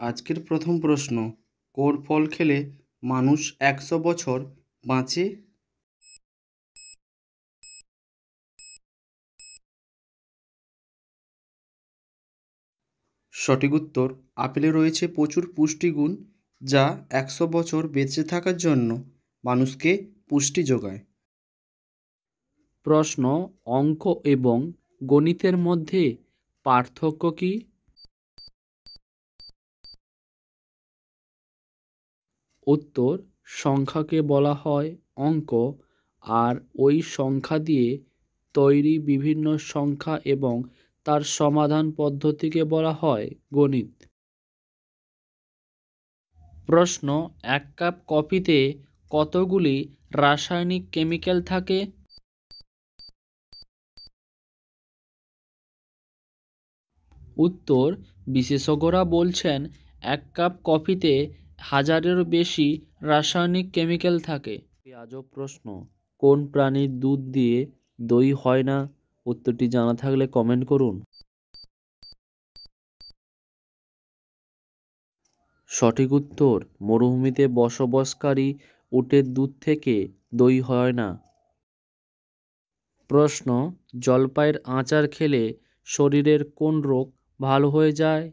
আজকের প্রথম প্রশ্ন, কোন ফল খেলে মানুষ 100 বছর বাঁচে? সঠিক উত্তর, আপেলে রয়েছে প্রচুর পুষ্টিগুণ যা 100 বছর বেঁচে থাকার জন্য মানুষকে পুষ্টি যোগায়। প্রশ্ন, অঙ্ক এবং গণিতের মধ্যে পার্থক্য কি? উত্তর, সংখ্যাকে বলা হয় অঙ্ক আর ওই সংখ্যা দিয়ে তৈরি বিভিন্ন সংখ্যা এবং তার সমাধান পদ্ধতিকে বলা হয় গণিত। প্রশ্ন, এক কাপ কফিতে কতগুলি রাসায়নিক কেমিক্যাল থাকে? উত্তর, বিশেষজ্ঞরা বলছেন এক কাপ কফিতে 1000-এরও বেশি রাসায়নিক কেমিক্যাল থাকে। আজব প্রশ্ন, কোন প্রাণীর দুধ দিয়ে দই হয় না? উত্তরটি জানা থাকলে কমেন্ট করুন। সঠিক উত্তর, মরুভূমিতে বসবাসকারী উটের দুধ থেকে দই হয় না। প্রশ্ন, জলপাইয়ের আচার খেলে শরীরের কোন রোগ ভালো হয়ে যায়?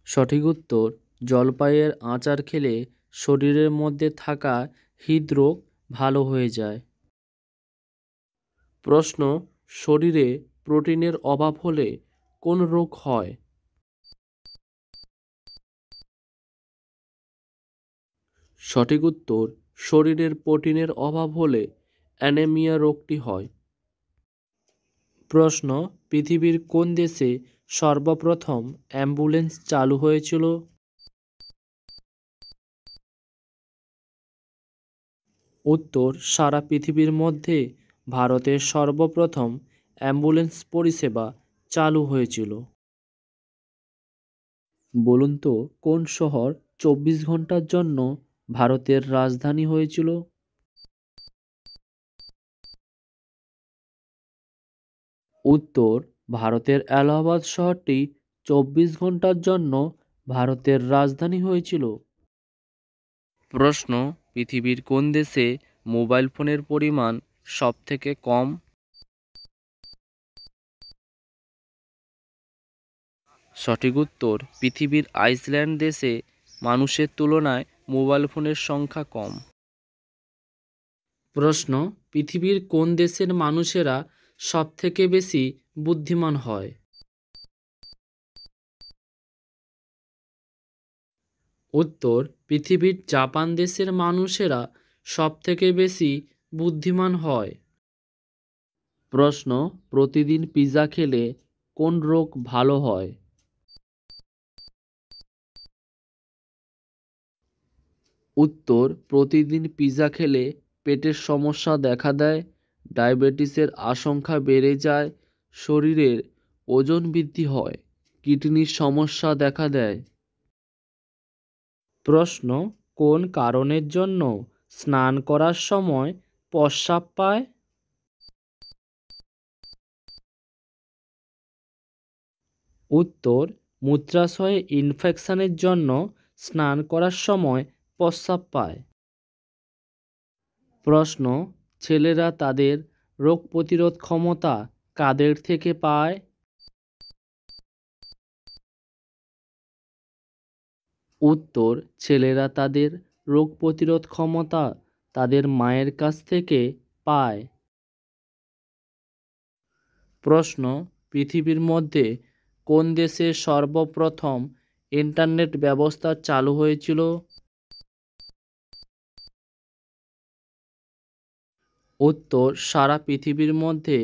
সঠিক উত্তর, জলপাইয়ের আচার খেলে শরীরের মধ্যে থাকা হৃদরোগ ভালো হয়ে যায়। প্রশ্ন, শরীরে প্রোটিনের অভাব হলে কোন রোগ হয়? সঠিক উত্তর, শরীরের প্রোটিনের অভাব হলে অ্যানিমিয়া রোগটি হয়। প্রশ্ন, পৃথিবীর কোন দেশে সর্বপ্রথম অ্যাম্বুলেন্স চালু হয়েছিল? উত্তর, সারা পৃথিবীর মধ্যে ভারতে সর্বপ্রথম অ্যাম্বুলেন্স পরিষেবা চালু হয়েছিল। বলুন তো, কোন শহর 24 ঘন্টার জন্য ভারতের রাজধানী হয়েছিল? উত্তর, ভারতের এলাহাবাদ শহরটি 24 ঘন্টার জন্য ভারতের রাজধানী হয়েছিল। প্রশ্ন, পৃথিবীর কোন দেশে মোবাইল ফোনের পরিমাণ সবথেকে কম? সঠিক উত্তর, পৃথিবীর আইসল্যান্ড দেশে মানুষের তুলনায় মোবাইল ফোনের সংখ্যা কম। প্রশ্ন, পৃথিবীর কোন দেশের মানুষেরা সবথেকে বেশি বুদ্ধিমান হয়? উত্তর, পৃথিবীর জাপান দেশের মানুষেরা সবথেকে বেশি বুদ্ধিমান হয়। প্রশ্ন, প্রতিদিন পিৎজা খেলে কোন রোগ ভালো হয়? উত্তর, প্রতিদিন পিৎজা খেলে পেটের সমস্যা দেখা দেয়, ডায়াবেটিসের আশঙ্কা বেড়ে যায়, শরীরের ওজন বৃদ্ধি হয়, কিডনির সমস্যা দেখা দেয়। প্রশ্ন, কোন কারণের জন্য স্নান করার সময় প্রস্রাব পায়? উত্তর, মূত্রাশয়ে ইনফেকশনের জন্য স্নান করার সময় প্রস্রাব পায়। প্রশ্ন, ছেলেরা তাদের রোগ প্রতিরোধ ক্ষমতা কাদের থেকে পায়? উত্তর, ছেলেরা তাদের রোগ প্রতিরোধ ক্ষমতা তাদের মায়ের কাছ থেকে পায়। প্রশ্ন, পৃথিবীর মধ্যে কোন দেশে সর্বপ্রথম ইন্টারনেট ব্যবস্থা চালু হয়েছিল? উত্তর, সারা পৃথিবীর মধ্যে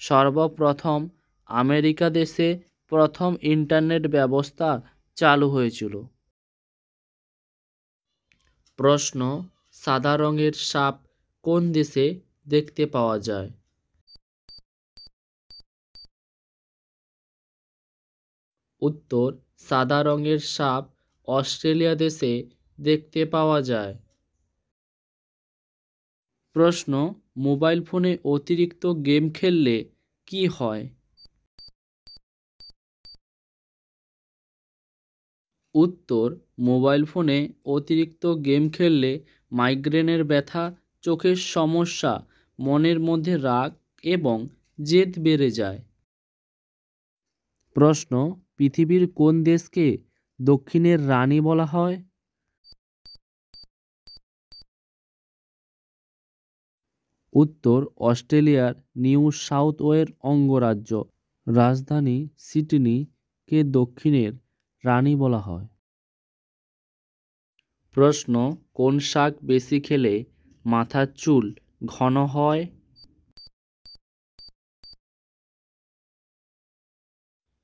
সর্বপ্রথম আমেরিকা দেশে প্রথম ইন্টারনেট ব্যবস্থা চালু হয়েছিল। প্রশ্ন, সাদা রঙের সাপ কোন দেশে দেখতে পাওয়া যায়? উত্তর, সাদা রঙের সাপ অস্ট্রেলিয়া দেশে দেখতে পাওয়া যায়। প্রশ্ন, মোবাইল ফোনে অতিরিক্ত গেম খেললে কি হয়? উত্তর, মোবাইল ফোনে অতিরিক্ত গেম খেললে মাইগ্রেনের ব্যথা, চোখের সমস্যা, মনের মধ্যে রাগ এবং জেদ বেড়ে যায়। প্রশ্ন, পৃথিবীর কোন দেশকে দক্ষিণের রানী বলা হয়? উত্তর, অস্ট্রেলিয়ার নিউ সাউথ ওয়ের অঙ্গরাজ্য। রাজধানী সিডনি দক্ষিণের রানী বলা হয়। প্রশ্ন, কোন শাক বেশি খেলে মাথার চুল ঘন হয়?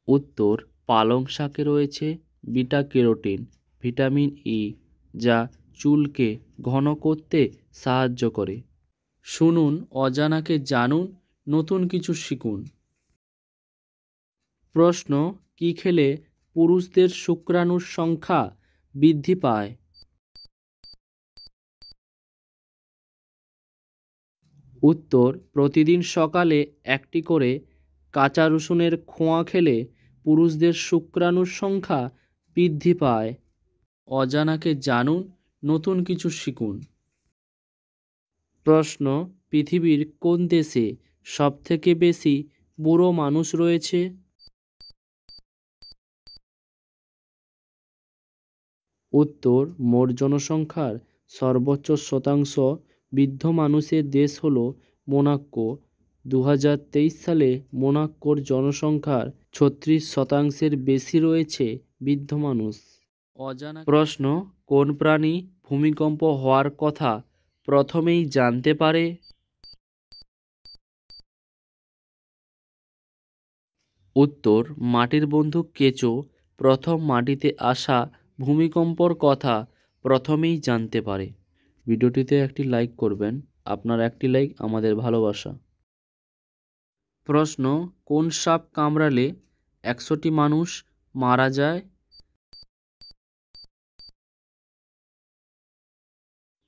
উত্তর, পালং শাকে রয়েছে বিটা ক্যারোটিন, ভিটামিন ই, যা চুলকে ঘন করতে সাহায্য করে। শুনুন, অজানাকে জানুন, নতুন কিছু শিখুন। প্রশ্ন, কি খেলে পুরুষদের শুক্রাণুর সংখ্যা বৃদ্ধি পায়? উত্তর, প্রতিদিন সকালে একটি করে কাঁচা রসুনের খোয়া খেলে পুরুষদের শুক্রাণুর সংখ্যা বৃদ্ধি পায়। অজানাকে জানুন, নতুন কিছু শিখুন। প্রশ্ন, পৃথিবীর কোন দেশে সবথেকে বেশি বুড়ো মানুষ রয়েছে? উত্তর, মোট জনসংখ্যার সর্বোচ্চ শতাংশ বৃদ্ধ মানুষের দেশ হল মোনাক্কো। 2023 সালে মোনাক্কোর জনসংখ্যার 36% বেশি রয়েছে বৃদ্ধ মানুষ। অজানা প্রশ্ন, কোন প্রাণী ভূমিকম্প হওয়ার কথা প্রথমেই জানতে পারে? উত্তর, মাটির বন্ধু কেঁচো প্রথম মাটিতে আসা ভূমিকম্পর কথা প্রথমেই জানতে পারে। ভিডিওটিতে একটি লাইক করবেন, আপনার একটি লাইক আমাদের ভালোবাসা। প্রশ্ন, কোন সাপ কামড়ালে 100টি মানুষ মারা যায়?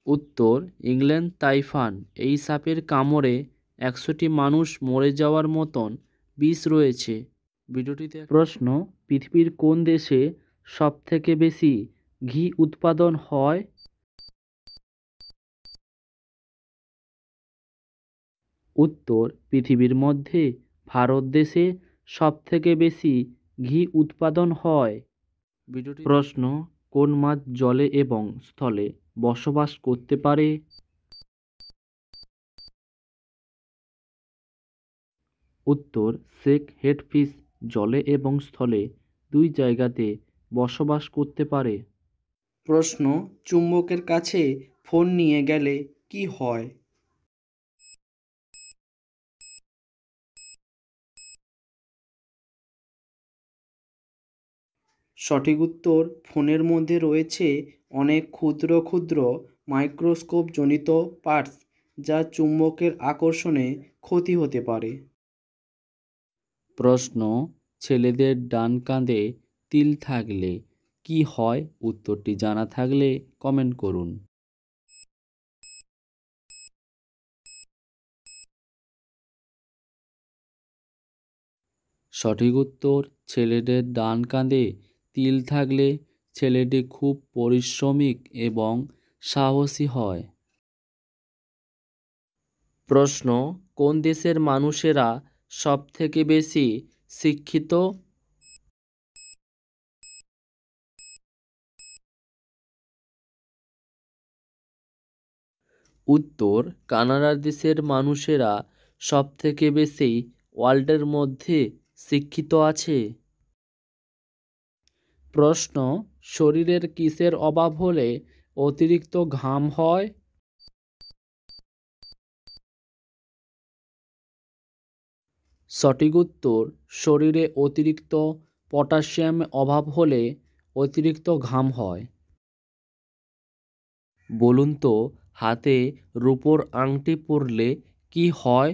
উত্তর, ইংল্যান্ড টাইফান। এই সাপের কামড়ে 100টি মানুষ মরে যাওয়ার মতন বিষ রয়েছে। ভিডিওটিতে প্রশ্ন, পৃথিবীর কোন দেশে সবথেকে বেশি ঘি উৎপাদন হয়? উত্তর, পৃথিবীর মধ্যে ভারত দেশে সবথেকে বেশি ঘি উৎপাদন হয়। প্রশ্ন, কোন মাছ জলে এবং স্থলে বসবাস করতে পারে? উত্তর, শেক হেডফিশ জলে এবং স্থলে দুই জায়গাতে বসবাস করতে পারে। প্রশ্ন, চুম্বকের কাছে ফোন নিয়ে গেলে কি হয়? সঠিক উত্তর, ফোনের মধ্যে রয়েছে অনেক ক্ষুদ্র ক্ষুদ্র মাইক্রোস্কোপ জনিত পার্টস, যা চুম্বকের আকর্ষণে ক্ষতি হতে পারে। প্রশ্ন, ছেলেদের ডান কাঁধে তিল থাকলে কি হয়? উত্তরটি জানা থাকলে কমেন্ট করুন। সঠিক উত্তর, ছেলেদের ডান কাঁধে তিল থাকলে ছেলেটি খুব পরিশ্রমিক এবং সাহসী হয়। প্রশ্ন, কোন দেশের মানুষেরা সবথেকে বেশি শিক্ষিত? উত্তর, কানাডা দেশের মানুষেরা সবথেকে বেশি ওয়ার্ল্ডের মধ্যে শিক্ষিত আছে। প্রশ্ন, শরীরের কিসের অভাব হলে অতিরিক্ত ঘাম হয়? সঠিক উত্তর, শরীরে অতিরিক্ত পটাশিয়াম অভাব হলে অতিরিক্ত ঘাম হয়। বলুন তো, হাতে রূপোর আংটি পরলে কি হয়?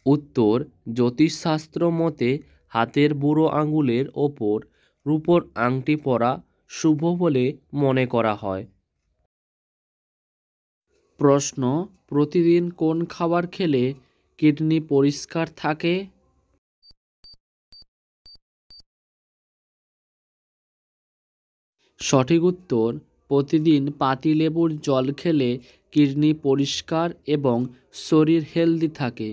উত্তর, জ্যোতিষশাস্ত্র মতে হাতের বুড়ো আঙুলের ওপর রূপোর আংটি পরা শুভ বলে মনে করা হয়। প্রশ্ন, প্রতিদিন কোন খাবার খেলে কিডনি পরিষ্কার থাকে? সঠিক উত্তর, প্রতিদিন পাতিলেবুর জল খেলে কিডনি পরিষ্কার এবং শরীর হেলদি থাকে।